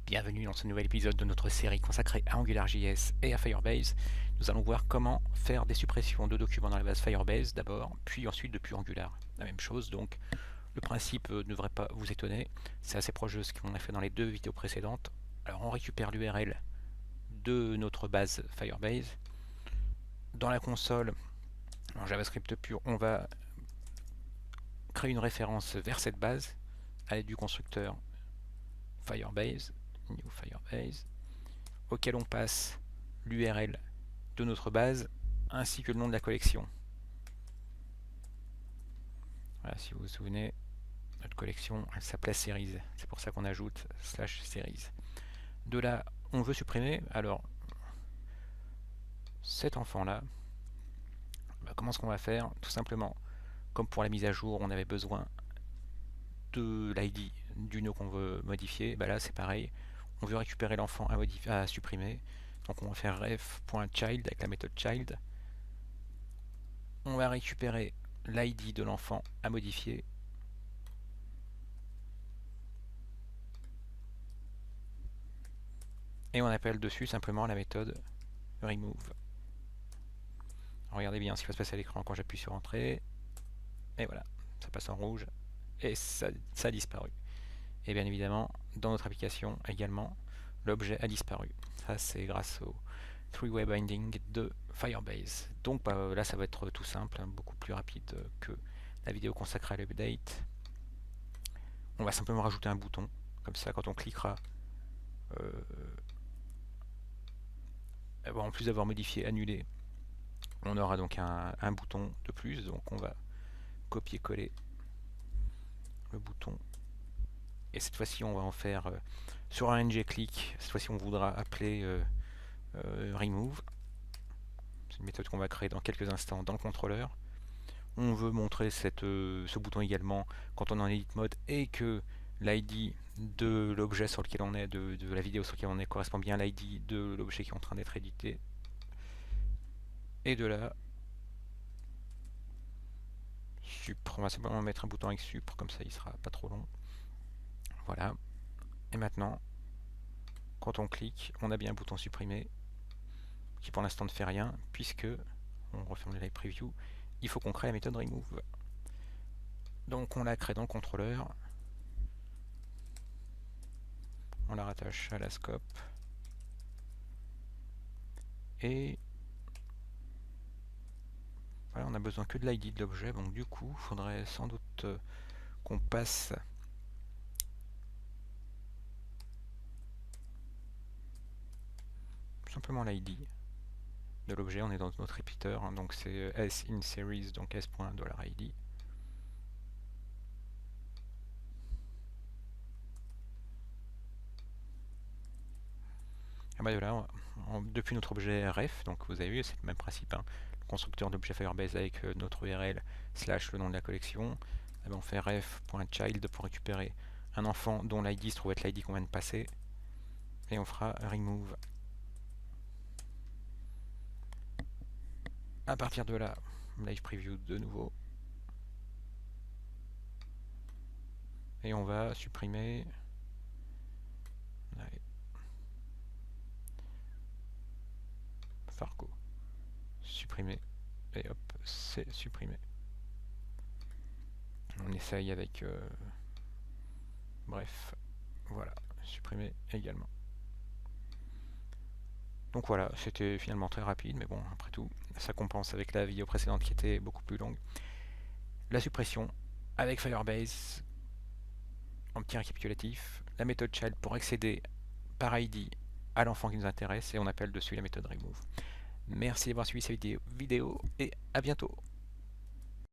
Bienvenue dans ce nouvel épisode de notre série consacrée à AngularJS et à Firebase. Nous allons voir comment faire des suppressions de documents dans la base Firebase d'abord, puis ensuite depuis Angular. La même chose, donc le principe ne devrait pas vous étonner, c'est assez proche de ce qu'on a fait dans les deux vidéos précédentes. Alors on récupère l'URL de notre base Firebase. Dans la console, en JavaScript pur, on va créer une référence vers cette base à l'aide du constructeur Firebase, new Firebase, auquel on passe l'URL de notre base ainsi que le nom de la collection. Voilà, si vous vous souvenez, notre collection elle s'appelait Series, c'est pour ça qu'on ajoute /series. De là, on veut supprimer, alors cet enfant là, comment est-ce qu'on va faire? Tout simplement, comme pour la mise à jour, on avait besoin de l'ID du nœud qu'on veut modifier, là c'est pareil, on veut récupérer l'enfant à supprimer, donc on va faire ref.child avec la méthode child. On va récupérer l'ID de l'enfant à modifier. Et on appelle dessus simplement la méthode remove. Regardez bien ce qui va se passer à l'écran quand j'appuie sur entrée. Et voilà, ça passe en rouge. Et ça a disparu. Et bien évidemment, dans notre application également, l'objet a disparu. Ça c'est grâce au three-way binding de Firebase. Donc là ça va être tout simple, beaucoup plus rapide que la vidéo consacrée à l'update. On va simplement rajouter un bouton, comme ça quand on cliquera, en plus d'avoir modifié, annulé, on aura donc un bouton de plus, donc on va copier-coller le bouton. Et cette fois-ci on va en faire sur un ng-click, cette fois-ci on voudra appeler remove. C'est une méthode qu'on va créer dans quelques instants dans le contrôleur. On veut montrer ce bouton également quand on est en edit mode et que l'ID de l'objet sur lequel on est, de la vidéo sur laquelle on est, correspond bien à l'ID de l'objet qui est en train d'être édité. Et de là, supr, on va simplement mettre un bouton avec supr, comme ça il sera pas trop long. Voilà. Et maintenant, quand on clique, on a bien un bouton supprimer, qui pour l'instant ne fait rien, puisque, on referme le live preview, il faut qu'on crée la méthode remove. Donc on la crée dans le contrôleur, on la rattache à la scope, et voilà, on a besoin que de l'ID de l'objet, donc du coup, il faudrait sans doute qu'on passe simplement l'ID de l'objet. On est dans notre repeater, donc c'est s in series, donc s.$id. Et voilà, depuis notre objet ref, donc vous avez vu, c'est le même principe, le constructeur d'objet Firebase avec notre URL / le nom de la collection. On fait ref.child pour récupérer un enfant dont l'ID se trouve être l'ID qu'on vient de passer, et on fera remove. À partir de là, live preview de nouveau, et on va supprimer Fargo, supprimer, et hop, c'est supprimé. On essaye avec bref, voilà, supprimer également. Donc voilà, c'était finalement très rapide, mais bon, après tout, ça compense avec la vidéo précédente qui était beaucoup plus longue. La suppression avec Firebase, en petit récapitulatif, la méthode child pour accéder par ID à l'enfant qui nous intéresse, et on appelle dessus la méthode remove. Merci d'avoir suivi cette vidéo et à bientôt.